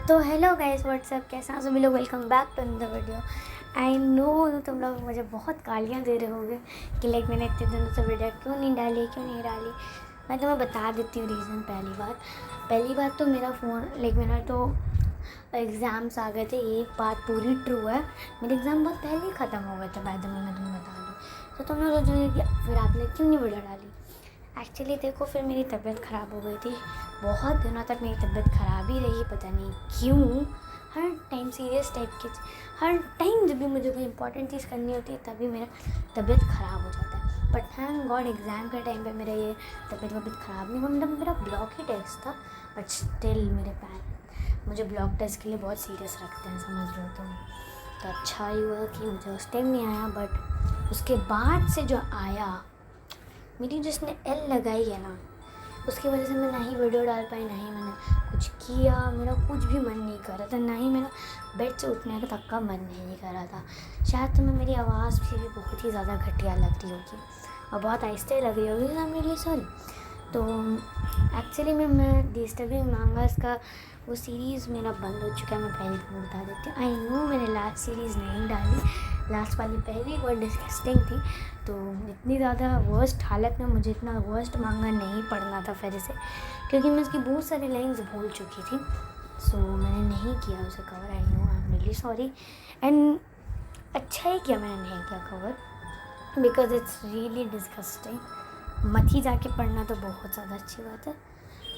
तो hello guys, WhatsApp, कैसे हैं सभी लोग। Welcome back to another video. I know तुम लोग मुझे बहुत गालियाँ दे रहे होगे कि लाइक मैंने इतने दिनों से वीडियो क्यों नहीं डाली। मैं तुम्हें बता देती हूँ रीज़न। पहली बात तो मेरा फ़ोन मेरा तो एग्ज़ाम्स आ गए थे। ये बात पूरी ट्रू है। मेरे एग्ज़ाम बहुत पहले ही ख़त्म हो गए थे। बाय द वे मैं तुम्हें बता दूँ तो तुम लोग सोचोगे कि फिर आपने क्यों नहीं वीडियो डाली। एक्चुअली देखो, फिर मेरी तबीयत ख़राब हो गई थी। बहुत दिनों तक मेरी तबीयत ख़राब ही रही, पता नहीं क्यों। हर टाइम सीरियस टाइप की, हर टाइम जब भी मुझे कोई इंपॉर्टेंट चीज़ करनी होती है तभी मेरा तबीयत ख़राब हो जाता है। बट थैंक गॉड एग्ज़ाम के टाइम पे मेरा ये तबीयत ख़राब नहीं हुआ। मतलब मेरा ब्लॉक ही टेस्ट था, बट स्टिल मेरे पेरेंट्स मुझे ब्लॉक टेस्ट के लिए बहुत सीरियस रखते हैं, समझ लो तुम। तो अच्छा ही हुआ कि मुझे उस टाइम नहीं आया। बट उसके बाद से जो आया, मेरी जिसने एल लगाई है ना, उसकी वजह से मैं ना ही वीडियो डाल पाई, ना ही मैंने कुछ किया। मेरा कुछ भी मन नहीं कर रहा था, ना ही मेरा बेड से उठने का तक का मन नहीं कर रहा था। शायद तुम्हें मेरी आवाज़ भी बहुत ही ज़्यादा घटिया लग रही होगी और बहुत आहिस्ते लग रही होगी। I am really sorry. तो एक्चुअली मैं डिस्टर्बिंग मांगास का वो सीरीज़ मेरा बंद हो चुका है। मैं पहले तुम्हें बता देती हूँ। आई नो मैंने लास्ट सीरीज़ नहीं डाली, लास्ट वाली पहली बहुत डिस्गस्टिंग थी। तो इतनी ज़्यादा वर्स्ट हालत में मुझे इतना वर्स्ट मांगा नहीं पढ़ना था फिर से, क्योंकि मैं उसकी बहुत सारी लाइन्स भूल चुकी थी। सो मैंने नहीं किया उसे cover. I know, I am really sorry. And अच्छा ही किया मैंने नहीं किया cover, because it's really disgusting. मत ही जाके पढ़ना तो बहुत ज़्यादा अच्छी बात है।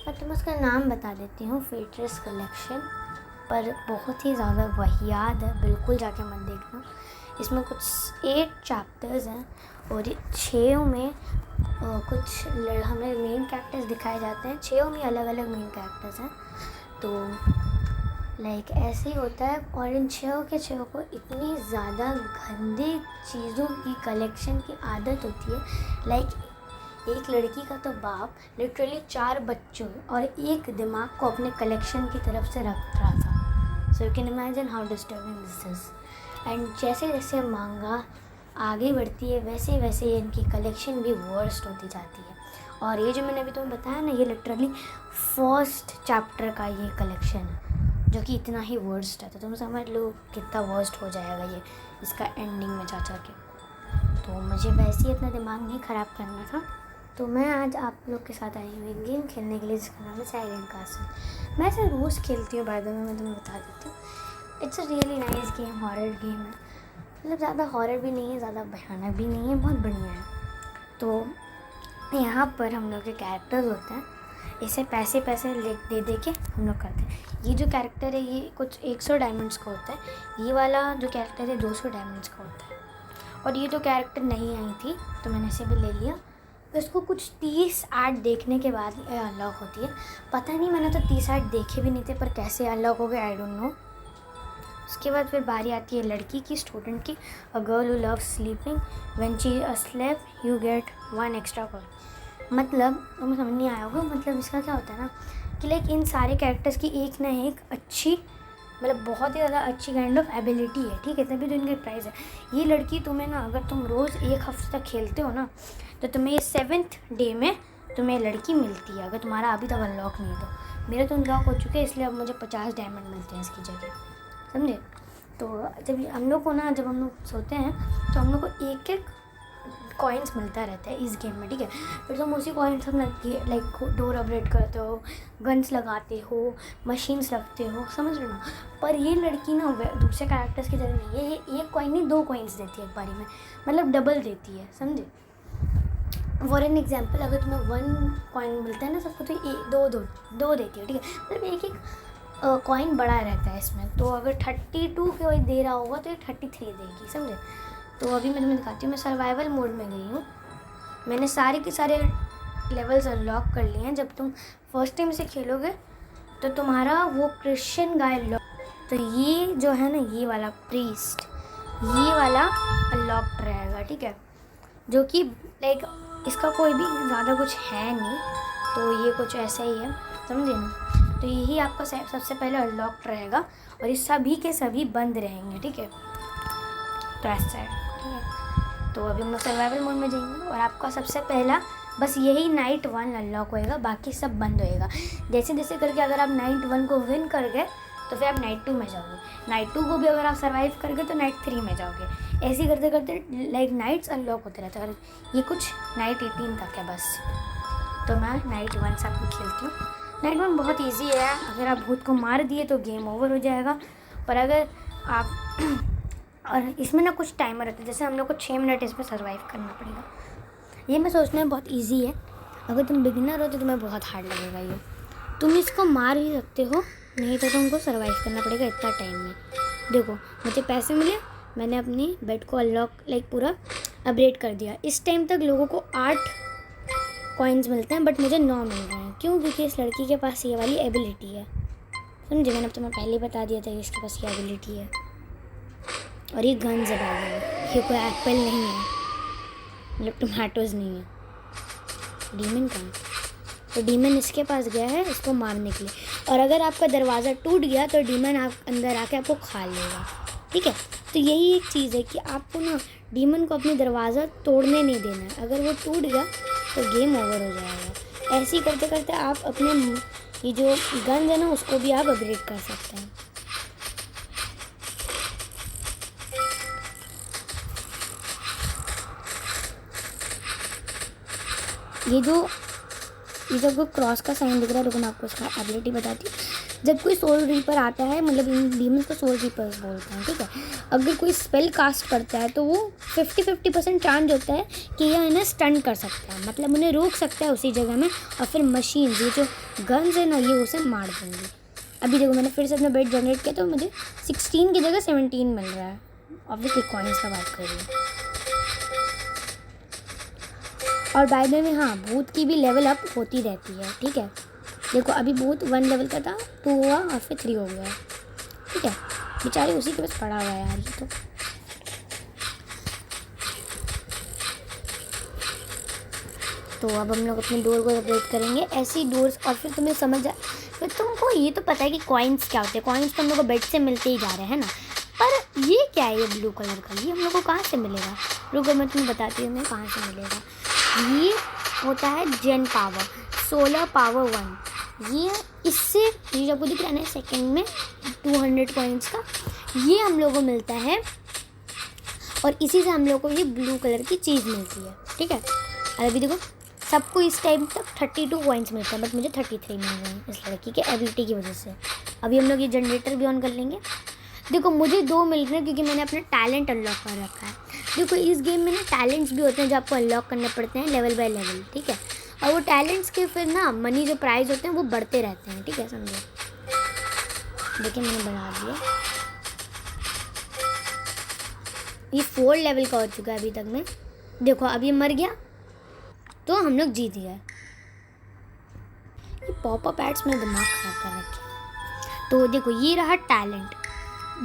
मैं तुम्हें उसका नाम बता देती हूँ, फेट्रेस कलेक्शन। पर बहुत ही ज़्यादा वाहियात है, बिल्कुल जाके मत देखना। इसमें कुछ 8 चैप्टर्स हैं और 6 में कुछ हमें मेन कैरेक्टर्स दिखाए जाते हैं। 6 में अलग अलग मेन कैरेक्टर्स हैं। तो लाइक ऐसे ही होता है। और इन 6 के 6 को इतनी ज़्यादा गंदी चीज़ों की कलेक्शन की आदत होती है। लाइक एक लड़की का तो बाप लिटरली 4 बच्चों और एक दिमाग को अपने कलेक्शन की तरफ से रख रहा था। So you can imagine how disturbing this is. And जैसे जैसे मांगा आगे बढ़ती है वैसे वैसे इनकी कलेक्शन भी वर्स्ट होती जाती है। और ये जो मैंने अभी तुम्हें बताया ना, ये लिटरली फर्स्ट चैप्टर का ये कलेक्शन है, जो कि इतना ही वर्स्ट है। तो तुम समझ लो कितना वर्स्ट हो जाएगा ये इसका एंडिंग में जा के। तो मुझे वैसे ही अपना दिमाग नहीं ख़राब करना था। तो मैं आज आप लोग के साथ आई हूँ एक गेम खेलने के लिए, जिसका नाम है साइलेंट कासल। मैं इसे रोज़ खेलती हूँ, बाय द वे मैं तुम्हें बता देती हूँ। It's a really nice game, horror game है। मतलब ज़्यादा हॉरर भी नहीं है, ज़्यादा भयानक भी नहीं है, बहुत बढ़िया है। तो यहाँ पर हम लोग के कैरेक्टर्स होते हैं, इसे पैसे दे के हम लोग करते हैं। ये जो कैरेक्टर है ये कुछ 100 डायमंड्स का होता है। ये वाला जो कैरेक्टर है 200 डायमंड्स का होता है। और ये जो कैरेक्टर नहीं आई थी तो मैंने इसे भी ले लिया। तो इसको कुछ 30 ऐड देखने के बाद अनलॉक होती है। पता नहीं, मैंने तो 30 ऐड देखे भी नहीं थे, पर कैसे अनलॉक हो गए आई डोंट नो। उसके बाद फिर बारी आती है लड़की की, स्टूडेंट की। A girl who loves sleeping when she slept you get 1 extra coin. मतलब तुम्हें समझ नहीं आया होगा। मतलब इसका क्या होता है ना कि लाइक इन सारे कैरेक्टर्स की एक ना एक अच्छी, मतलब बहुत ही ज़्यादा अच्छी काइंड ऑफ एबिलिटी है, ठीक है, तभी तो इनके प्राइस है। ये लड़की तुम्हें ना, अगर तुम रोज़ 1 हफ्ते तक खेलते हो ना, तो तुम्हें ये 7th डे में तुम्हें लड़की मिलती है, अगर तुम्हारा अभी तक अनलॉक नहीं है तो। मेरा तो अनलॉक हो चुके हैं, इसलिए अब मुझे 50 डायमंड मिलते हैं इसकी जगह, समझे। तो जब हम लोग को ना, जब हम लोग सोते हैं तो हम लोग को एक एक कॉइन्स मिलता रहता है इस गेम में, ठीक है। फिर तुम उसी कॉइन्स हम लाइक डोर अपग्रेड करते हो, गन्स लगाते हो, मशीन्स रखते हो, समझ रहे हो ना। पर ये लड़की ना दूसरे कैरेक्टर्स की तरह नहीं है। ये 1 कॉइन नहीं 2 कॉइन्स देती है एक बारी में, मतलब डबल देती है, समझे। फॉर एन एग्जाम्पल, अगर तुम्हें 1 कॉइन मिलता है ना सबको, तो दो देती है, ठीक है। मतलब एक एक कॉइन बड़ा रहता है इसमें। तो अगर 32 के वही दे रहा होगा तो ये 33 देगी, समझे। तो अभी मैं तुम्हें दिखाती हूँ। मैं सर्वाइवल मोड में गई हूँ। मैंने सारे के सारे लेवल्स अनलॉक कर लिए हैं। जब तुम फर्स्ट टाइम से खेलोगे तो तुम्हारा वो क्रिश्चियन गाय लॉक, तो ये जो है ना, ये वाला प्रीस्ट, ये वाला अनलॉक्ड रहेगा, ठीक है। जो कि लाइक इसका कोई भी ज़्यादा कुछ है नहीं, तो ये कुछ ऐसा ही है, समझे ना। तो यही आपका सबसे पहले अनलॉक्ड रहेगा और ये सभी के सभी बंद रहेंगे, ठीक है। तो ऐसा है, ठीक है। तो अभी हम लोग सर्वाइवल मोड में जाएंगे और आपका सबसे पहला बस यही नाइट 1 अनलॉक होएगा, बाकी सब बंद होएगा। जैसे जैसे करके अगर आप नाइट 1 को विन कर गए तो फिर आप नाइट 2 में जाओगे। नाइट 2 को भी अगर आप सर्वाइव कर गए तो नाइट 3 में जाओगे। ऐसे ही करते करते लाइक नाइट्स अनलॉक होते रहते हैं। ये कुछ नाइट 18 तक है बस। तो मैं नाइट 1 से आपको खेलती हूँ। नाइट 1 बहुत ईजी है। अगर आप भूत को मार दिए तो गेम ओवर हो जाएगा। पर अगर आप और इसमें ना कुछ टाइमर रहता है, जैसे हम लोग को 6 मिनट इसमें सर्वाइव करना पड़ेगा। ये मैं सोचने में बहुत ईजी है। अगर तुम बिगिनर हो तो तुम्हें बहुत हार्ड लगेगा ये। तुम इसको मार भी सकते हो, नहीं तो तुमको सर्वाइव करना पड़ेगा इतना टाइम में। देखो मुझे पैसे मिले, मैंने अपनी बेड को अनलॉक लाइक पूरा अपग्रेड कर दिया। इस टाइम तक लोगों को 8 कॉइन्स मिलते हैं, बट मुझे 9 मिल रहे हैं। क्यों? क्योंकि इस लड़की के पास ये वाली एबिलिटी है। समझे? मैंने अब तुम्हें पहले ही बता दिया था कि इसके पास ये एबिलिटी है। और ये गन जबा है, ये कोई एप्पल नहीं है, मतलब टमाटोज नहीं है। डीमन कहाँ? तो डीमन इसके पास गया है इसको मारने के लिए। और अगर आपका दरवाज़ा टूट गया तो डीमन आप अंदर आके आपको खा लेगा। ठीक है? तो यही एक चीज़ है कि आपको ना डीमन को अपनी दरवाज़ा तोड़ने नहीं देना है। अगर वो टूट गया तो गेम ओवर हो जाएगा। ऐसे ही करते करते आप अपने ये जो गन है ना उसको भी आप अपग्रेड कर सकते हैं। ये जो क्रॉस का साइन दिख रहा है, रुको मैं आपको इसका एबिलिटी बताती हूँ। जब कोई सोल रीपर आता है, मतलब इन डीमंस को सोल रीपर्स बोलते हैं। ठीक है? अगर कोई स्पेल कास्ट करता है तो वो 50-50% चांस होता है कि यह इन्हें स्टन कर सकता है, मतलब उन्हें रोक सकता है उसी जगह में। और फिर मशीन ये जो गन्स है ना ये उसे मार देंगी। अभी देखो मैंने फिर से अपना बेड जनरेट किया तो मुझे 16 की जगह 17 मिल रहा है। ऑब्वियसली कॉइन्स का बात कर रही हूँ। और बाय द वे हाँ, भूत की भी लेवल अप होती रहती है। ठीक है? देखो अभी भूत 1 लेवल का था, 2 हुआ और फिर 3 हो गया। ठीक है? बेचारे उसी के पास पड़ा हुआ है यार ये तो अब हम लोग अपने डोर को अपडेट करेंगे ऐसी डोर्स। और फिर तुम्हें फिर तुमको ये तो पता है कि कॉइन्स क्या होते हैं। कॉइन्स तो हम लोग को बेड से मिलते ही जा रहे हैं ना। पर ये क्या है, ये ब्लू कलर का, ये हम लोग को कहाँ से मिलेगा? रुको मैं तुम्हें बताती हूँ मैं कहाँ से मिलेगा। ये होता है जेन पावर, सोलर पावर 1। ये इससे ये आपको दिख रहा है ना सेकेंड में 200 कॉइन्स का, ये हम लोग को मिलता है। और इसी से हम लोग को ये ब्लू कलर की चीज़ मिलती है। ठीक है? और अभी देखो सबको इस टाइम तक 32 कॉइन्स मिलते हैं, बट मुझे 33 मिल रहे हैं इस लड़की के एबिलिटी की वजह से। अभी हम लोग ये जनरेटर भी ऑन कर लेंगे। देखो मुझे 2 मिल रहे हैं क्योंकि मैंने अपना टैलेंट अनलॉक कर रखा है। देखो इस गेम में ना टैलेंट्स भी होते हैं जो आपको अनलॉक करने पड़ते हैं लेवल बाय लेवल। ठीक है? और वो टैलेंट्स के फिर ना मनी जो प्राइस होते हैं वो बढ़ते रहते हैं। ठीक है? समझो, देखिए मैंने बना दिया। ये 4 लेवल का हो चुका है अभी तक में। देखो अब ये मर गया तो हम लोग जीत गए। ये पॉपअप एड्स में दिमाग खराब कर रखे। तो देखो ये रहा टैलेंट।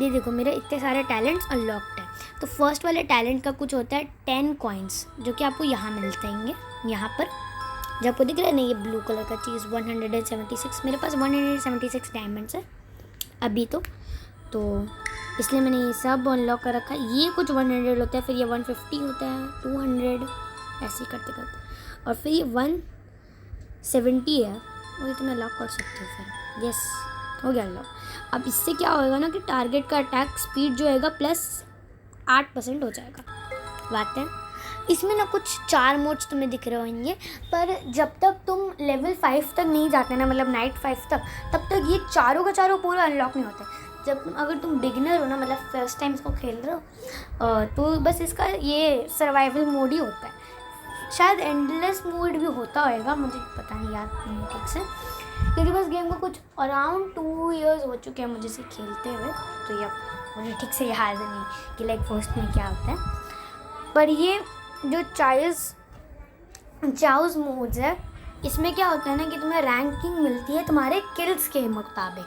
ये देखो मेरे इतने सारे टैलेंट्स अनलॉक्ड है। तो फर्स्ट वाले टैलेंट का कुछ होता है 10 कॉइन्स जो कि आपको यहाँ मिलते हैं। यहाँ पर जब आपको दिख रहा है ना ये ब्लू कलर का चीज़ 176, मेरे पास 176 डायमंड्स है अभी तो इसलिए मैंने ये सब अनलॉक कर रखा है। ये कुछ 100 होता है, फिर ये 150 होता है, 200 ऐसे ही करते करते, और फिर ये 170 है। वही तो मैं लॉक कर सकती हूँ फिर। यस, हो गया लॉक। अब इससे क्या होएगा ना कि टारगेट का अटैक स्पीड जो होएगा +8% हो जाएगा। बात है इसमें ना कुछ 4 मोड्स तुम्हें दिख रहे होंगे, पर जब तक तुम लेवल 5 तक नहीं जाते ना, मतलब नाइट 5 तक, तब तक ये चारों का चारों पूरा अनलॉक नहीं होते। जब अगर तुम बिगिनर हो ना, मतलब फर्स्ट टाइम इसको खेल रहे हो, तो बस इसका ये सर्वाइवल मोड ही होता है। शायद एंडलेस मोड भी होता होगा, मुझे पता नहीं, याद नहीं ठीक से, क्योंकि बस गेम को कुछ अराउंड 2 इयर्स हो चुके हैं मुझे इसे खेलते हुए, तो ये मुझे ठीक से याद नहीं कि लाइक फर्स्ट में क्या होता है। पर ये जो चाउज मोड्स है, इसमें क्या होता है ना कि तुम्हें रैंकिंग मिलती है तुम्हारे किल्स के मुताबिक।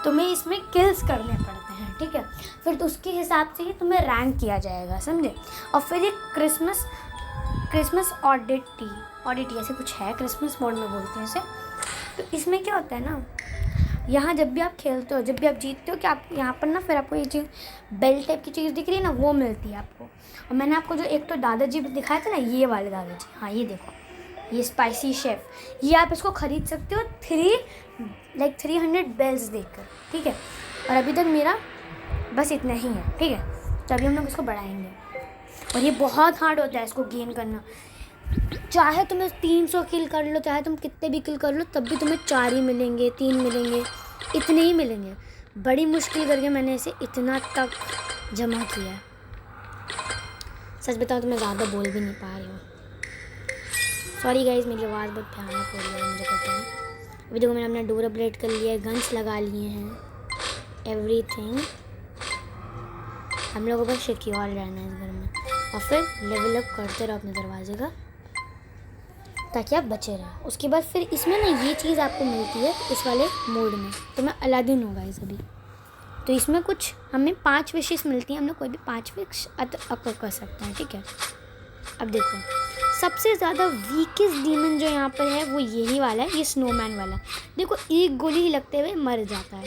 तुम्हें इसमें किल्स करने पड़ते हैं, ठीक है, फिर तो उसके हिसाब से ही तुम्हें रैंक किया जाएगा, समझे। और फिर ये क्रिसमस ऑडिटी ऐसे कुछ है, क्रिसमस मोड में बोलते हैं इसे। तो इसमें क्या होता है ना, यहाँ जब भी आप खेलते हो, जब भी आप जीतते हो, कि आप यहाँ पर ना फिर आपको ये चीज़ बेल टाइप की चीज़ दिख रही है ना, वो मिलती है आपको। और मैंने आपको जो एक तो दादाजी दिखाया था ना, ये वाले दादाजी, हाँ ये देखो, ये स्पाइसी शेफ़, ये आप इसको ख़रीद सकते हो 300 बेल्स देकर, ठीक है। और अभी तक मेरा बस इतना ही है, ठीक है। तो अभी हम लोग इसको बढ़ाएंगे और ये बहुत हार्ड होता है इसको गेन करना। चाहे तुम्हें 300 किल कर लो, चाहे तुम कितने भी किल कर लो, तब भी तुम्हें 4 ही मिलेंगे, 3 मिलेंगे, इतने ही मिलेंगे। बड़ी मुश्किल करके मैंने इसे इतना तक जमा किया है। सच बताऊँ तो मैं ज़्यादा बोल भी नहीं पा रही हूँ, सॉरी गाइज, मेरी आवाज़ बहुत भयानक हो रही है, मुझे पता है। अभी देखो मैंने अपना डोर अपग्रेड कर लिया है, गन्स लगा लिए हैं, एवरीथिंग। हम लोगों को बस सिक्योर रहना है इस घर में और फिर लेवल अप करते रहो अपने दरवाजे का, ताकि आप बचे रहें। उसके बाद फिर इसमें ना ये चीज़ आपको मिलती है इस वाले मोड में, तो मैं अलादीन होगा इस अभी। तो इसमें कुछ हमें 5 विशेष मिलती हैं, हम लोग कोई भी 5 विश अक कर सकते हैं, ठीक है। अब देखो सबसे ज़्यादा वीकेस्ट डीमन जो यहाँ पर है वो यही वाला है, ये स्नोमैन वाला। देखो एक गोली ही लगते हुए मर जाता है।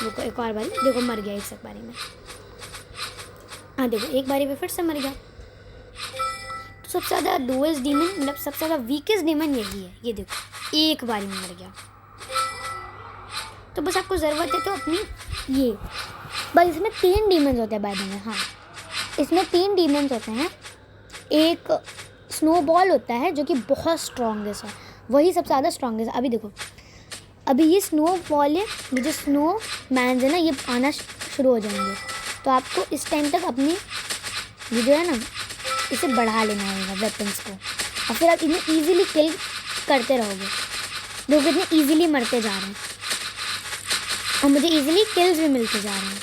देखो एक और बारी, देखो मर गया एक बारी में। हाँ देखो एक बारी में फिर से मर गया। तो सबसे ज़्यादा लोएस्ट डीमन, मतलब सबसे ज़्यादा वीकेस्ट डीमन यही है। ये देखो एक बारी में मर गया। तो बस आपको ज़रूरत है तो अपनी ये, बस इसमें 3 डीमंस होते हैं बाय द वे। हाँ इसमें 3 डीमंस होते हैं। एक स्नोबॉल होता है जो कि बहुत स्ट्रॉन्गेस्ट है, वही सबसे ज़्यादा स्ट्रॉन्गेस्ट है। अभी देखो अभी ये स्नोबॉल है, ये जो स्नो मैन्स है ना, ये आना शुरू हो जाएंगे। तो आपको इस टाइम तक अपनी ये जो है ना इसे बढ़ा लेना होगा वेपन्स को, और फिर आप इन्हें ईजिली किल करते रहोगे। लोग इतने ईजिली मरते जा रहे हैं और मुझे ईजिली किल्स भी मिलते जा रहे हैं।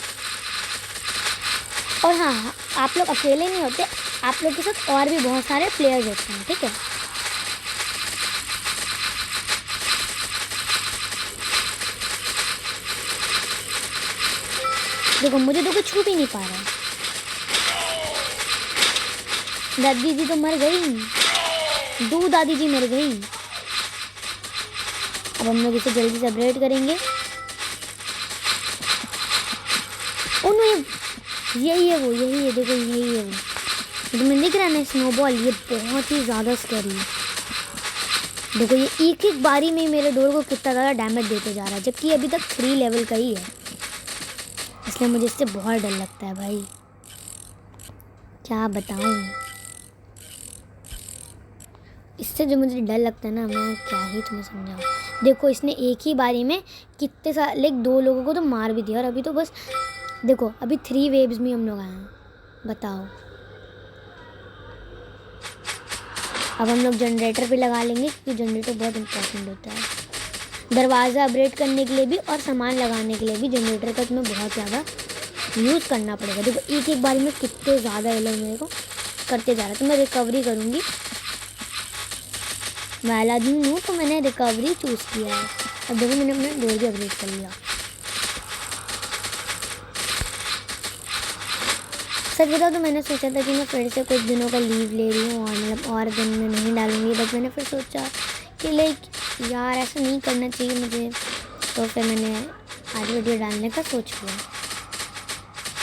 और हाँ आप लोग अकेले नहीं होते, आप लोग के साथ और भी बहुत सारे प्लेयर्स होते हैं, ठीक है। देखो मुझे तो कुछ छू भी नहीं पा रहा है। दादी जी तो मर गई, 2 दादी जी मर गई। अब हम लोग इसे जल्दी से अपग्रेड करेंगे। ओ नो यही है वो, यही है, देखो यही है वो। तो मैं दिख रहा है ना स्नोबॉल, ये बहुत ही ज़्यादा स्कैरी है। देखो ये एक एक बारी में ही मेरे डोर को कितना ज़्यादा डैमेज देते जा रहा है, जबकि अभी तक 3 लेवल का ही है। इसलिए मुझे इससे बहुत डर लगता है भाई, क्या बताऊँ। इससे जो मुझे डर लगता है ना, मैं क्या ही तुम्हें समझाऊँ। देखो इसने एक ही बारी में कितने सारे लाइक 2 लोगों को तो मार भी दिया, और अभी तो बस देखो अभी 3 वेव्स में हम लोग आए हैं, बताओ। अब हम लोग जनरेटर पे लगा लेंगे, क्योंकि जनरेटर बहुत इंपॉर्टेंट होता है दरवाज़ा अपग्रेड करने के लिए भी, और सामान लगाने के लिए भी। जनरेटर का तुम्हें बहुत ज़्यादा यूज़ करना पड़ेगा। देखो एक एक बारी में कितने ज़्यादा ये लोग मेरे को करते जा रहा है। तो मैं रिकवरी करूँगी, मैं अलादीन हूँ तो मैंने रिकवरी चूज़ किया है। अब देखो मैंने अपना डोर भी अपग्रेड कर लिया। सच बताओ तो मैंने सोचा था कि मैं फिर से कुछ दिनों का लीव ले रही हूँ और मतलब और दिन में नहीं डालूँगी, बट मैंने फिर सोचा कि लाइक यार ऐसा नहीं करना चाहिए मुझे, तो फिर मैंने आज वीडियो डालने का सोच लिया।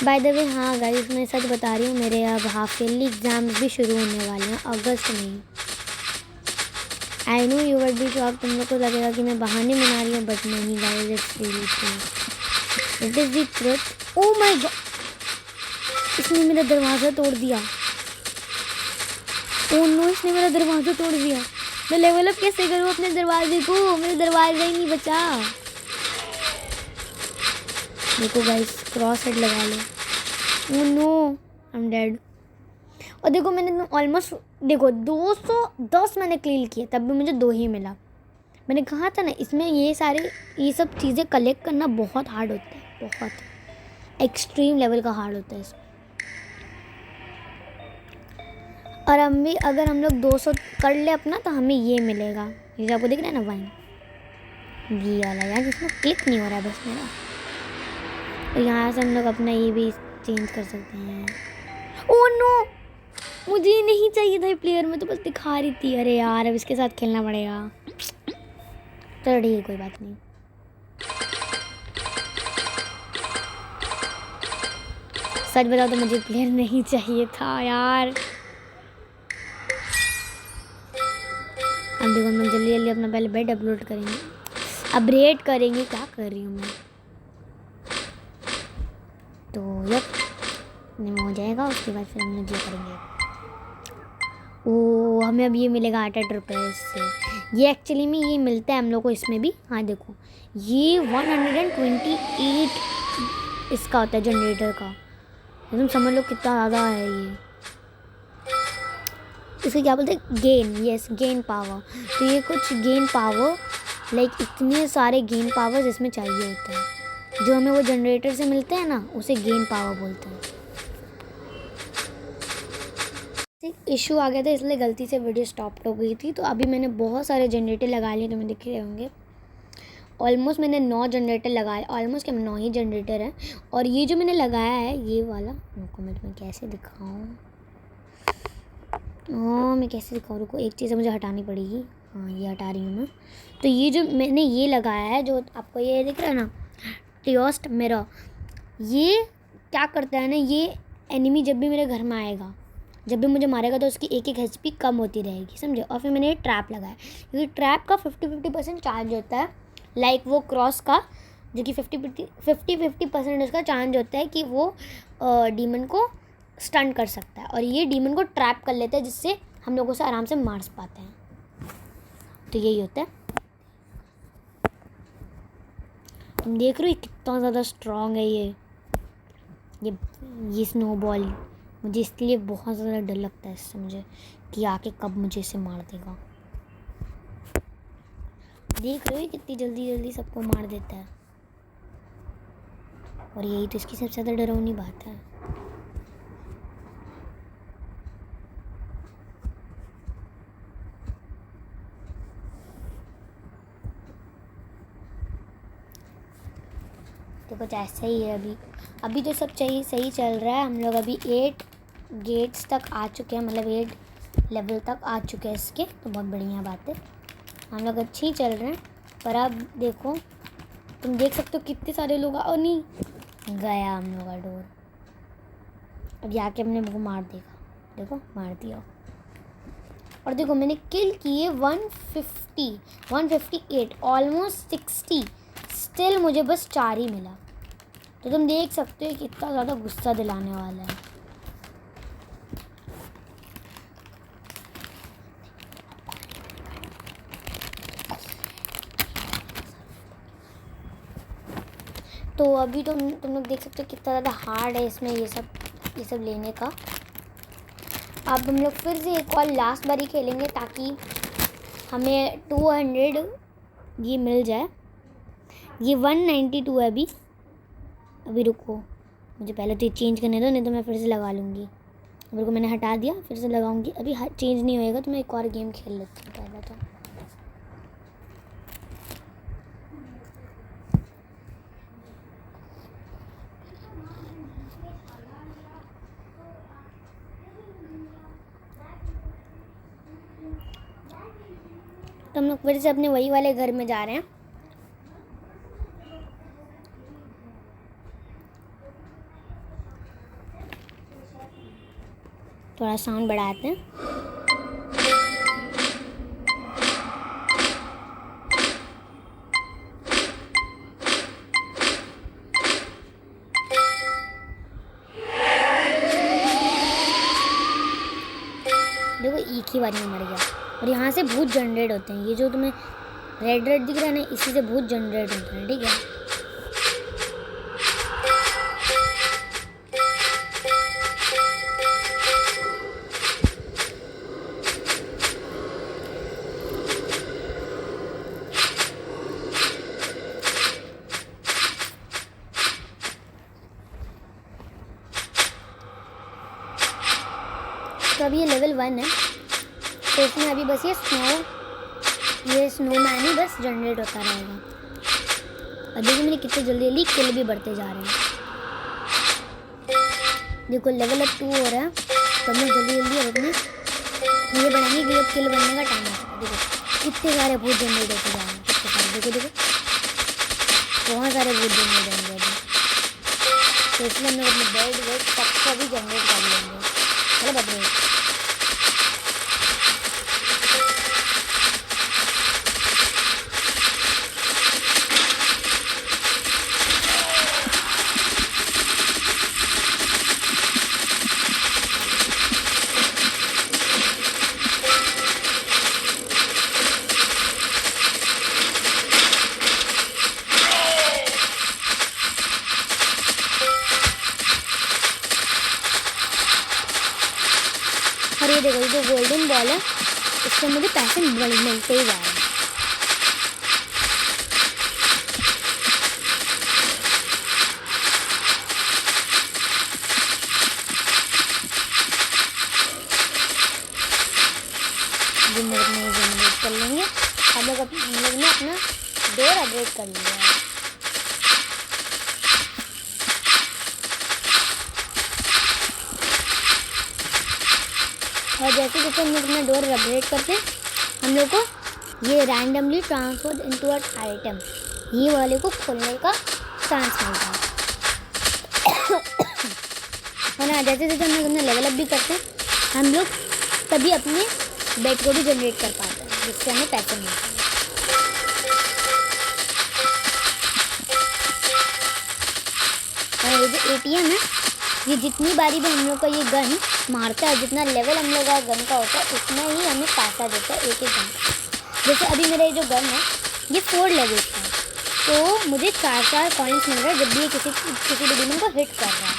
बाय द वे हाँ गाइस, मैं सच बता रही हूँ, मेरे अब हाफ ईयरली एग्ज़ाम्स भी शुरू होने वाले हैं अगस्त में। आई नो यू वर्ड भी शॉक, तुम लोग को लगेगा कि मैं बहाने बना रही हूँ, बट नहीं guys, it's really true, it is the truth. Oh my God, इसने मेरा दरवाज़ा तोड़ दिया। ओह नो, इसने मेरा दरवाज़ा तोड़ दिया। मैं लेवल अप कैसे करूँ अपने दरवाजे को, मेरा दरवाज़ा ही नहीं बचा। देखो गाइस क्रॉस हेड लगा लो। Oh no I am dead. और देखो मैंने ऑलमोस्ट देखो 210 मैंने क्लियर किए, तब भी मुझे 2 ही मिला। मैंने कहा था ना इसमें ये सब चीज़ें कलेक्ट करना बहुत हार्ड होता है, बहुत एक्सट्रीम लेवल का हार्ड होता है इसमें। और हम भी अगर हम लोग 200 कर ले अपना, तो हमें ये मिलेगा, ये आपको दिख रहा है ना वाइन, ये वाला यार जिसमें क्लिक नहीं हो रहा है बस मेरा। तो यहाँ से हम लोग अपना ये भी चेंज कर सकते हैं। ओह नो, मुझे ये नहीं चाहिए था प्लेयर में, तो बस दिखा रही थी। अरे यार अब इसके साथ खेलना पड़ेगा। चलो ठीक है कोई बात नहीं। सच बताओ तो मुझे प्लेयर नहीं चाहिए था यार। अब देखो हम जल्दी जल्दी अपना पहले बेड अपग्रेड करेंगे, क्या कर रही हूँ मैं। तो यप हो जाएगा। उसके बाद फिर हम लोग ये करेंगे। ओ हमें अब ये मिलेगा 8 रुपये से। ये एक्चुअली में ये मिलता है हम लोग को इसमें भी। हाँ देखो ये 128 इसका होता है जनरेटर का। तुम समझ लो कितना ज़्यादा है ये। इसे क्या बोलते हैं, गेन। Yes gain power. तो ये कुछ गेन पावर लाइक इतने सारे गेन पावर्स इसमें चाहिए होते हैं। जो हमें वो जनरेटर से मिलते हैं ना उसे गेन पावर बोलते हैं। इशू आ गया था इसलिए गलती से वीडियो स्टॉप हो गई थी। तो अभी मैंने बहुत सारे जनरेटर लगा लिए, तुम्हें दिख रहे होंगे। ऑलमोस्ट मैंने 9 जनरेटर लगाए। ऑलमोस्ट क्या 9 ही जनरेटर हैं। और ये जो मैंने लगाया है ये वाला, रुको मैं तुम्हें कैसे दिखाऊँ। मैं कैसे दिखाऊँ, रुको एक चीज़ मुझे हटानी पड़ेगी। हाँ ये हटा रही हूँ मैं। तो ये जो मैंने ये लगाया है, जो आपको ये दिख रहा है ना टियोस्ट मिरर, ये क्या करता है ना, ये एनिमी जब भी मेरे घर में आएगा, जब भी मुझे मारेगा तो उसकी एक HP कम होती रहेगी, समझे। और फिर मैंने ये ट्रैप लगाया क्योंकि ट्रैप का 50-50% चार्ज होता है। लाइक वो क्रॉस का जो कि 50-50% उसका चांस होता है कि वो डीमन को स्टन कर सकता है। और ये डीमन को ट्रैप कर लेता है जिससे हम लोग उसे आराम से मार पाते हैं। तो यही होता है। तुम देख रहे हो कितना ज़्यादा स्ट्रॉन्ग है ये स्नोबॉल। मुझे इसलिए बहुत ज़्यादा डर लगता है इससे, मुझे कि आके कब मुझे इसे मार देगा। देख रहे हो कितनी जल्दी जल्दी सबको मार देता है। और यही तो इसकी सबसे ज़्यादा डरावनी बात है। तो कुछ ऐसा ही है। अभी तो सब सही चल रहा है। हम लोग अभी 8 गेट्स तक आ चुके हैं, मतलब 8 लेवल तक आ चुके हैं इसके। तो बहुत बढ़िया बात है, हम लोग अच्छे ही चल रहे हैं। पर अब देखो तुम देख सकते हो कितने सारे लोग और नहीं गया हम लोग का डोर। अब जाके हमने वो मार देगा, देखो मार दिया। और देखो मैंने किल किए 158, ऑलमोस्ट 60। स्टिल मुझे बस 4 ही मिला। तो तुम देख सकते हो कितना ज़्यादा गुस्सा दिलाने वाला है। तो अभी तुम लोग देख सकते हो कितना ज़्यादा हार्ड है इसमें ये सब लेने का। अब हम लोग फिर से एक और लास्ट बारी खेलेंगे ताकि हमें 200 ये मिल जाए। ये 192 है अभी रुको, मुझे पहले तो ये चेंज करने दो, नहीं तो मैं फिर से लगा लूँगी। अभी को मैंने हटा दिया, फिर से लगाऊंगी। अभी चेंज नहीं होएगा तो मैं एक और गेम खेल लेती हूँ पहले तो। तो हम लोग फिर से अपने वही वाले घर में जा रहे हैं। थोड़ा साउंड बढ़ाते हैं। देखो एक ही बार में मर गया। और यहाँ से भूत जनरेट होते हैं। ये जो तुम्हें रेड दिख रहा है ना, इसी से भूत जनरेट होते हैं, ठीक है। तो अभी ये लेवल 1 है। तो इसमें अभी बस ये स्नोमैन ही बस जनरेट होता रहेगा। और देखो मेरे कितने जल्दी किल भी बढ़ते जा रहे हैं। देखो लेवल अब 2 हो रहा है। तो हमने जल्दी अपने ये बढ़ाएंगे कि अब किल बनने का टाइम आ चुका। देखो कितने सारे भूत जनरेट होते जा रहे हैं, कितने सारे। देखो बहुत सारे भूत जनरेट होंगे अभी। तो इसलिए हम लोग अपने बेड सबको अभी जनरेट कर लेंगे। चलो अपडेट। ये देखो, ये जो गोल्डन बॉल है इससे मुझे पैसे मिलते ही जा रहे हैं। जनरेट कर लेंगे। हम लोग ने अपना डोर अपग्रेड कर लिया है। और जैसे जैसे हम लोग अपना डोर अपग्रेड करते हैं हम लोग को ये randomly transfer into a item, ये वाले को खोलने का चांस मिलता है। और ना जैसे जैसे हम लोग अपना लेवल अप भी करते हैं हम लोग तभी अपने बेड को भी जनरेट कर पाते हैं, जिससे हमें पैसे मिलते हैं। और ये जो ATM है, ये जितनी बारी भी हम लोग का ये गन मारता है, जितना लेवल हम लोग का गन का होता है उतना ही हमें पैसा देता है एक गन का। जैसे अभी मेरा ये जो गन है ये 4 लेवल का है, तो मुझे 4 कॉइन्स मिल रहा है जब भी ये किसी भी डीमन को हिट कर रहा है।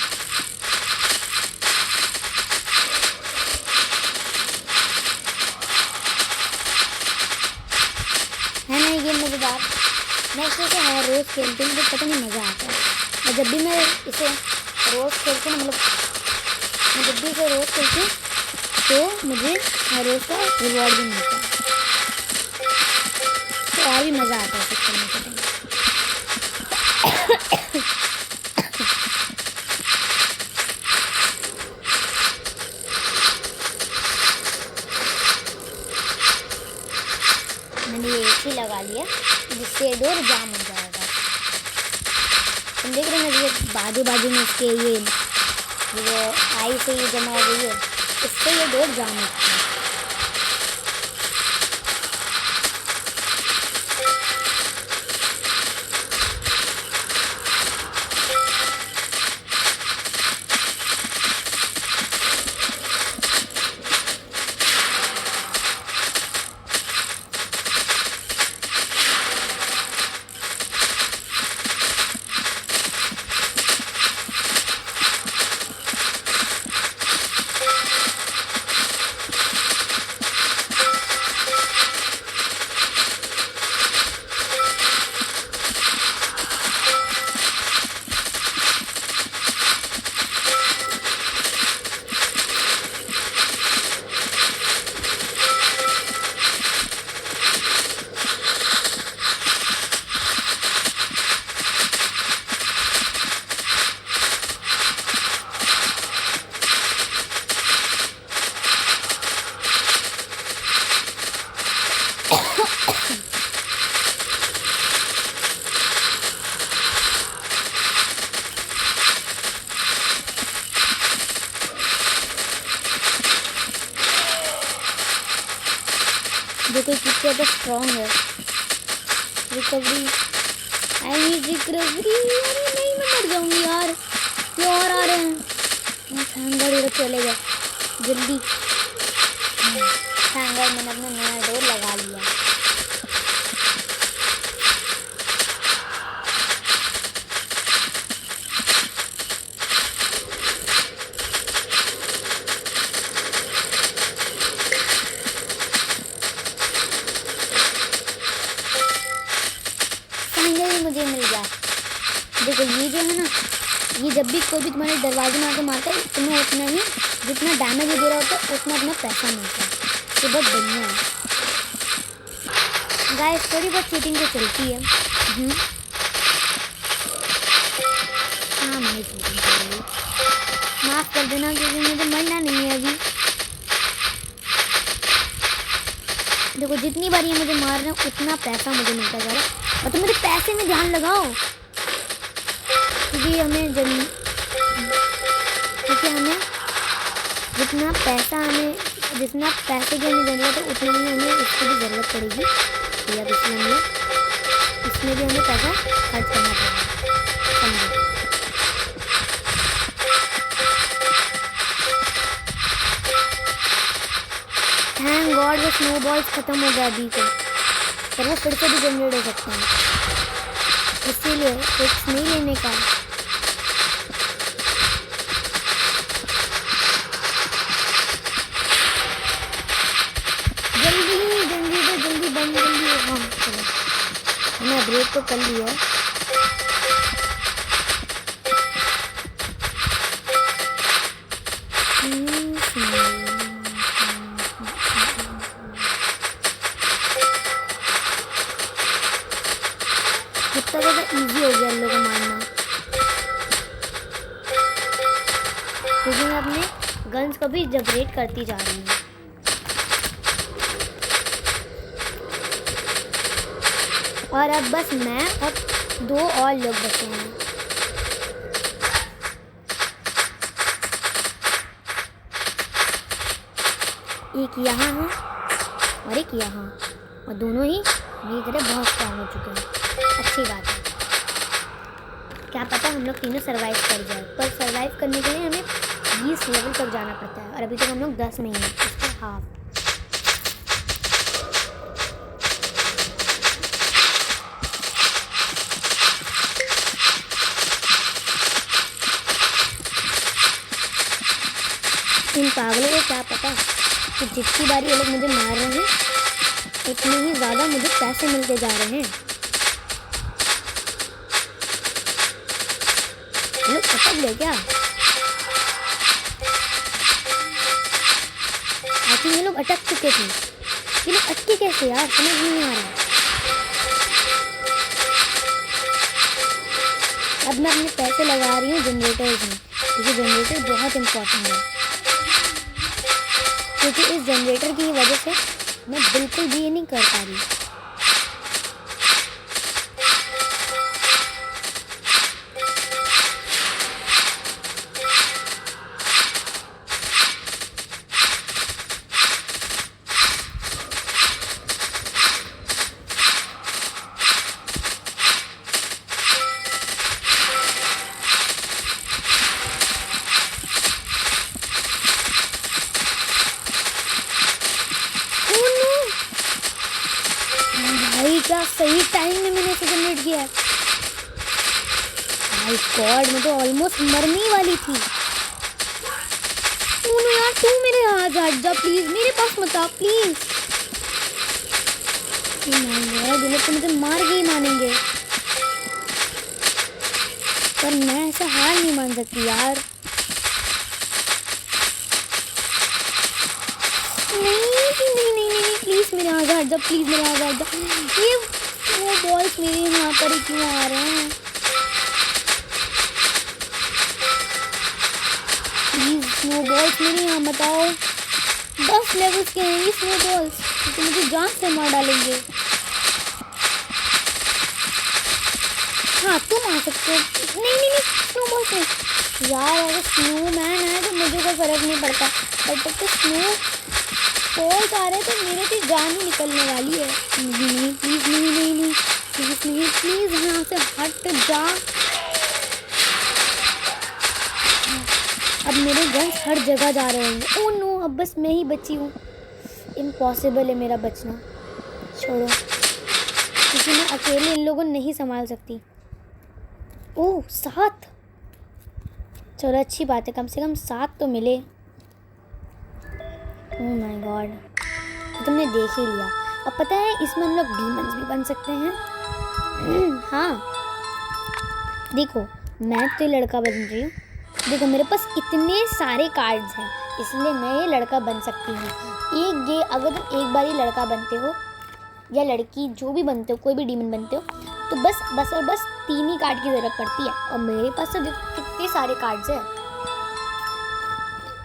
है ना ये मज़ेदार। मैं इसे रोज़ खेलती हूँ, मुझे पता नहीं मज़ा आता है। और जब भी मैं इसे रोज़ खेलती हूँ, मतलब मैं जब भी इसे रोज़ खेलती हूँ तो मुझे रोज़ का रिवॉर्ड भी मिलता है, तो और भी मज़ा आता है इसे खेलने के टाइम। मैंने ये AC लगा लिया जिससे डोर जाम हो जाएगा। तुम देख रहे हैं ये बाजू बाजू में इसके ये आई से ये जमा हो गई है, इससे ये डोर जाम होता है। जो कोई कितने ज़्यादा स्ट्रॉन्ग है। Recovery, I need recovery. अरे नहीं, मैं मर जाऊंगी यार, ये और आ रहे हैं। थैंक गॉड ये चले गए जल्दी। थैंक गॉड मैंने अपना नया डोर लगा लिया। मुझे मिल गया। देखो ये जो है ना, ये जब भी कोई भी तुम्हारे दरवाजे में आकर मारता है तुम्हें उतना ही जितना डैमेज दे रहा होता है उतना अपना पैसा मिलता है। तो बहुत बढ़िया है गाइस। थोड़ी बहुत चीटिंग तो चलती है। हाँ मैं चीटिंग कर रही हूँ, माफ़ कर देना क्योंकि मुझे मरना नहीं है अभी। देखो जितनी बार ये मुझे मार रहे हैं उतना पैसा मुझे मिलता जा रहा है। और तो मेरे पैसे में ध्यान लगाओ क्योंकि हमें जितना पैसे की हमें ज़रूरत है उतना ही हमें उसकी भी ज़रूरत पड़ेगी। या इसमें भी हमें पैसा खर्च करना पड़ेगा। थैंक गॉड वो स्नोबॉल्स ख़त्म हो गया अभी को, पर वो फिर से भी जनरेट हो सकते हैं, इसीलिए रिस्क नहीं लेने का। तो कर लिया है। कितना ज़्यादा इजी हो गया इन लोगों को मारना, क्योंकि मैं अपने गन्स को भी जनरेट करती जा रही हूँ। और अब बस मैं और 2 और लोग बचे हैं। एक यहाँ है और एक यहाँ, और दोनों ही मेरी तरह बहुत स्ट्रांग हो चुके हैं। अच्छी बात है, क्या पता हम लोग तीनों सरवाइव कर जाए, पर सरवाइव करने के लिए हमें 20 लेवल तक जाना पड़ता है और अभी तक हम लोग 10 में ही हैं, इसका हाफ। इन पागलों को क्या पता कि जितनी बारी ये लोग मुझे मार रहे हैं उतने ही ज़्यादा मुझे पैसे मिलते जा रहे हैं। ये लोग अटक गए क्या? आई थिंक ये लोग अटक चुके थे। ये लोग अटके कैसे यार, समझ नहीं आ रहा। अब मैं अपने पैसे लगा रही हूँ जनरेटर्स में, क्योंकि जनरेटर बहुत इम्पोर्टेंट है। क्योंकि इस जनरेटर की वजह से मैं बिल्कुल भी ये नहीं कर पा रही। क्या सही टाइम में मैंने इसे जनरेट किया है। माय गॉड, मैं तो ऑलमोस्ट मरने वाली थी। उन्होंने यार तू मेरे हाथ हट जा प्लीज, मेरे पास मत आ प्लीज। ये लोग तो मुझे मार के ही मानेंगे, पर मैं ऐसा हार नहीं मान सकती यार। नहीं प्लीज मेरे हाथ हट जा, प्लीज मेरे हाथ हट जा। ये वो बॉल्स मेरे यहाँ पर ही क्यों आ रहे हैं? प्लीज स्नो बॉल्स मेरे यहाँ मत आओ। 10 लेवल्स के हैं ये स्नो बॉल्स, तो मुझे जान से मार डालेंगे। हाँ तुम आ सकते हो। नहीं स्नो बॉल्स नहीं यार, अगर स्नो मैन है तो मुझे कोई फर्क नहीं पड़ता, बट तब तो स्नो बॉल्स आ रहे तो मेरे से जान ही निकलने वाली है। नहीं प्लीज नहीं प्लीज यहाँ से हट जा। अब मेरे गन्स हर जगह जा रहे होंगे। ओह नो, अब बस मैं ही बची हूँ। इम्पॉसिबल है मेरा बचना। छोड़ो, क्योंकि मैं अकेले इन लोगों को नहीं संभाल सकती। ओह 7, चलो अच्छी बात है, कम से कम 7 तो मिले। ओह माय गॉड, तो तुमने देख ही लिया। अब पता है इसमें हम लोग डीमंस भी बन सकते हैं। हाँ देखो, मैं तो ये लड़का बन रही हूँ। देखो मेरे पास इतने सारे कार्ड्स हैं, इसलिए मैं ये लड़का बन सकती हूँ। अगर तुम एक बार ये लड़का बनते हो या लड़की जो भी बनते हो, कोई भी डीमन बनते हो, तो बस 3 ही कार्ड की ज़रूरत पड़ती है। और मेरे पास तो देखो कितने सारे कार्ड्स हैं।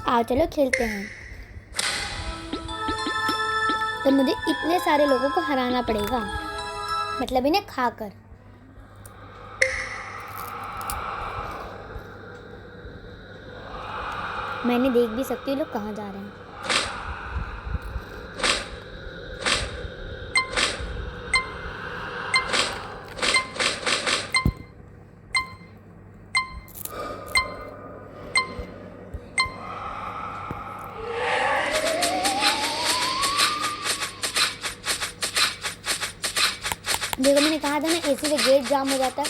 आओ चलो खेलते हैं। तो मुझे इतने सारे लोगों को हराना पड़ेगा, मतलब इन्हें खाकर। मैंने देख भी सकती हूँ लोग कहाँ जा रहे हैं। देखो मैंने कहा था ना एसी से गेट जाम हो जाता है,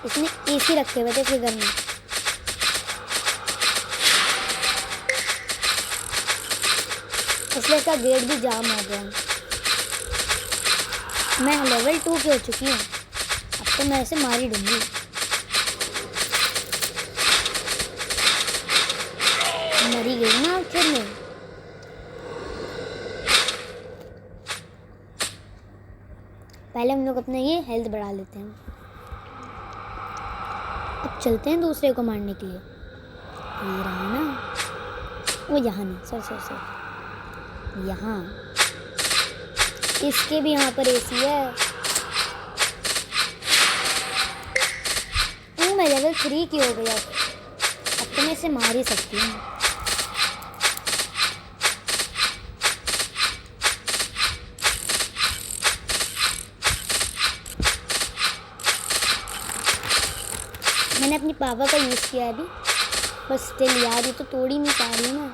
इसमें एसी रखे हुए थे इसके घर में। इसलिए इसका गेट भी जाम हो गया। मैं लेवल 2 की हो चुकी हूँ, अब तो मैं ऐसे मार ही दूंगी। मरी गई ना आखिर में। पहले हम लोग अपना ये हेल्थ बढ़ा लेते हैं। अब चलते हैं दूसरे को मारने के लिए। ये रहा ना, वो यहाँ नहीं, सर यहाँ। इसके भी यहाँ पर एसी है। मैं लेवल 3 की हो गई। अब तो मैं इसे मार ही सकती हूँ। मैंने अपनी पावर का यूज़ किया है अभी, बस स्टिल यार ये तो तोड़ ही नहीं पा रही हूँ मैं।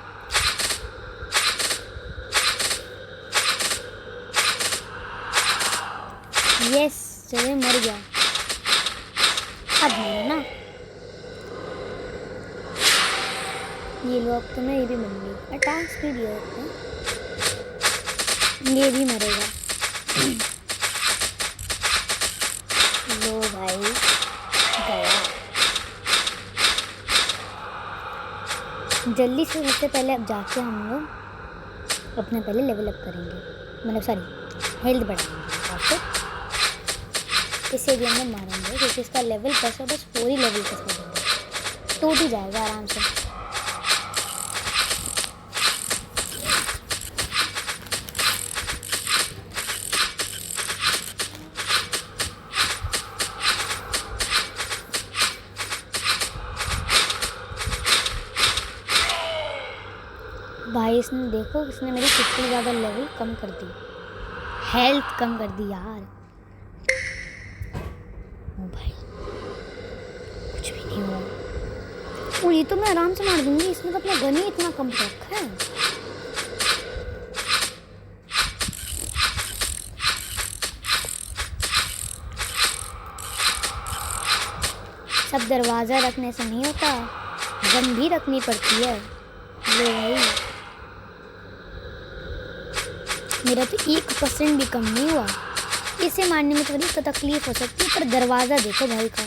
यस, चले मर गया। अब मरा ना। ये लो, अब तो मैं ये भी बन गई। टास्क भी दिया है, ये भी मरेगा। लो भाई, गया। जल्दी से सबसे पहले अब जाके हम लोग अपना पहले लेवल अप करेंगे, मतलब सॉरी हेल्थ बढ़ाएंगे। और फिर इसे भी हम मारेंगे क्योंकि इसका लेवल बस है, बस 4 ही लेवल का देंगे, टूट ही जाएगा आराम से। भाई इसने देखो, इसने मेरी कितनी ज़्यादा लेवल कम कर दी, हेल्थ कम कर दी यार। ओ भाई कुछ भी नहीं हुआ। ओ ये तो मैं आराम से मार दूंगी, इसने तो अपना गन ही इतना कम रखा है। सब दरवाज़ा रखने से नहीं होता, गन भी रखनी पड़ती है। ले भाई, मेरा तो 1% भी कम नहीं हुआ। इसे मारने में थोड़ी तो तकलीफ हो सकती है, पर दरवाज़ा देखो भाई का।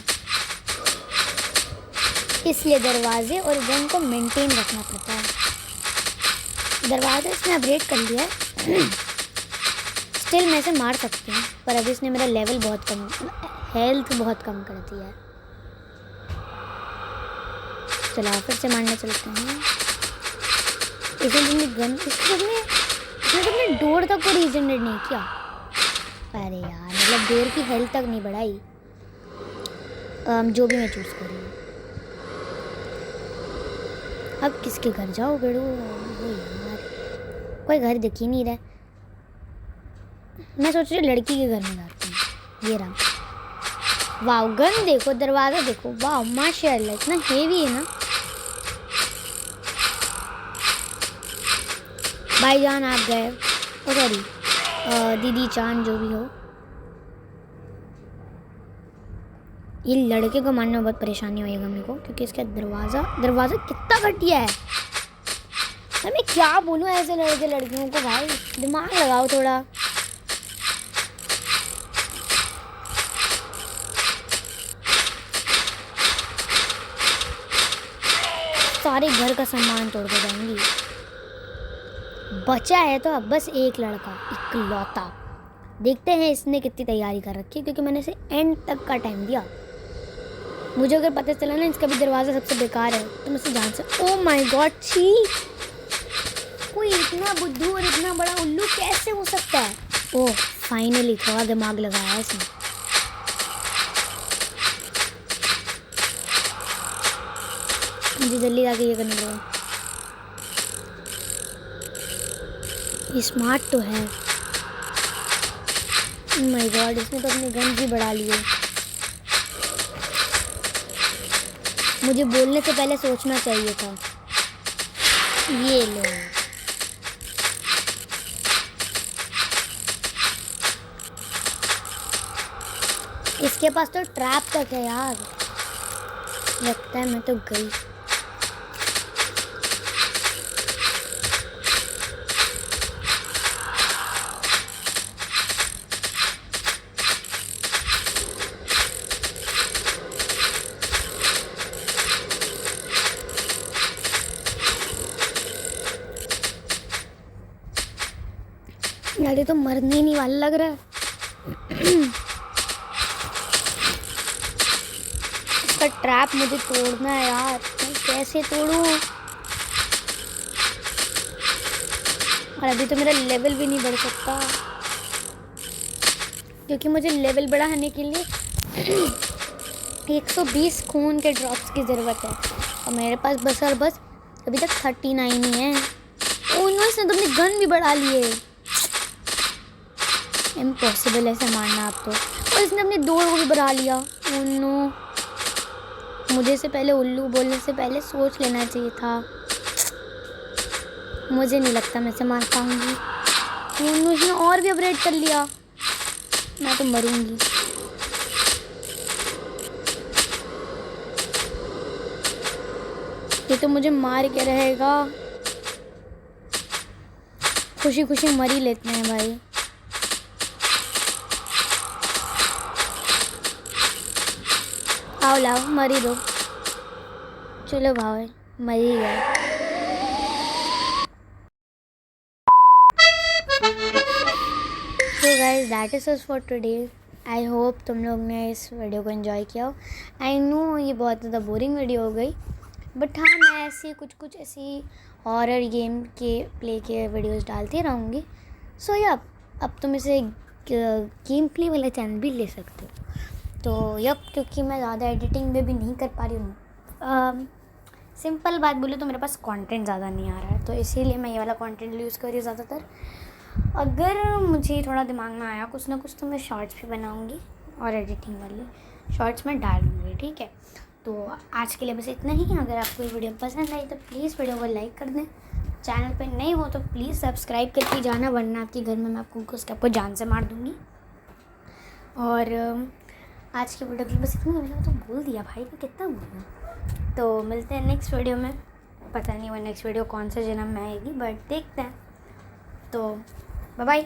इसलिए दरवाजे और गन को मेंटेन रखना पड़ता है। दरवाज़ा इसने अपग्रेड कर लिया है। स्टिल मैं इसे मार सकती हूँ, पर अभी इसने मेरा लेवल बहुत कम, हेल्थ बहुत कम कर दिया है। चलो फिर से मारने चलते हैं। इसने गन, इसने अपने डोर तक को रीजनरेट नहीं किया। अरे यार, मतलब डोर की हेल्थ तक नहीं बढ़ाई। जो भी मैं चूज़ करूँ। अब किसके घर जाओ बेड़ो यार, कोई घर दिख ही नहीं रहा। मैं सोच रही हूँ लड़की के घर में जाती हूँ। ये रहा। वाह, गन देखो, दरवाज़ा देखो, वाह माशाल्लाह, इतना हेवी है ना। भाईजान आप गए, ओ सॉरी दीदी चांद, जो भी हो। ये लड़के को मारने में बहुत परेशानी होएगा मेरे को, क्योंकि इसका दरवाज़ा कितना घटिया है। मैं क्या बोलूँ ऐसे लड़कियों को, भाई दिमाग लगाओ थोड़ा। सारे घर का सामान तोड़ के जाऊंगी। बचा है तो अब बस एक लड़का, इकलौता। देखते हैं इसने कितनी तैयारी कर रखी है, क्योंकि मैंने इसे एंड तक का टाइम दिया। मुझे अगर पता चला ना इसका भी दरवाज़ा सबसे बेकार है, तो मुझसे जान से। ओ माय गॉड, छी, कोई इतना बुद्धू और इतना बड़ा उल्लू कैसे हो सकता है। ओह फाइनली थोड़ा दिमाग लगाया इसने। मुझे जल्दी आके ये करना पड़ेगा। ये स्मार्ट तो है। ओह माय गॉड, इसने तो अपने गन भी बढ़ा लिए। मुझे बोलने से पहले सोचना चाहिए था। ये लो, इसके पास तो ट्रैप तक है यार। लगता है मैं तो गई। यार ये तो मरने ही नहीं वाला लग रहा है। इसका ट्रैप मुझे तोड़ना है यार, मैं कैसे तोड़ूं? और अभी तो मेरा लेवल भी नहीं बढ़ सकता, क्योंकि मुझे लेवल बढ़ाने के लिए 120 खून के ड्रॉप्स की ज़रूरत है और मेरे पास बस और बस अभी तक 39 ही है। ओह नो, इसने तो अपनी गन भी बढ़ा ली है। इम्पॉसिबल ऐसे मारना आप तो। और इसने अपनी दौड़ को भी बढ़ा लिया। ओह नो, मुझे से पहले उल्लू बोलने से पहले सोच लेना चाहिए था। मुझे नहीं लगता मैं इसे मार पाऊंगी। ओह नो, इसने और भी अपग्रेड कर लिया। मैं तो मरूंगी। ये तो मुझे मार के रहेगा। खुशी खुशी मर ही लेते हैं भाई। आओ लाओ, मर ही दो। चलो भाई, मर ही गए। तो guys that is for today. I hope तुम लोग ने इस वीडियो को एंजॉय किया हो। आई नो ये बहुत ज़्यादा बोरिंग वीडियो हो गई, बट हाँ मैं ऐसी कुछ ऐसी हॉरर गेम के प्ले के वीडियोस डालती रहूँगी। सो या अब तुम इसे गेम प्ले वाला चैनल भी ले सकते हो। तो क्योंकि मैं ज़्यादा एडिटिंग में भी नहीं कर पा रही हूँ। सिंपल बात बोलूँ तो मेरे पास कंटेंट ज़्यादा नहीं आ रहा है, तो इसीलिए मैं ये वाला कंटेंट यूज़ कर रही हूँ ज़्यादातर। अगर मुझे थोड़ा दिमाग में आया कुछ ना कुछ तो मैं शॉर्ट्स भी बनाऊँगी और एडिटिंग वाली शॉर्ट्स में डालूँगी, ठीक है। तो आज के लिए बस इतना ही। अगर आपको ये वीडियो पसंद आई तो प्लीज़ वीडियो को लाइक कर दें। चैनल पे नए हो तो प्लीज़ सब्सक्राइब करके जाना, वरना आपके घर में मैं आपको जान से मार दूँगी। और आज की वीडियो के लिए बस इतना। मैंने तो बोल दिया भाई, मैं कितना बोलूँ। तो मिलते हैं नेक्स्ट वीडियो में। पता नहीं वो नेक्स्ट वीडियो कौन से जन्म में आएगी, बट देखते हैं। तो बाय बाय।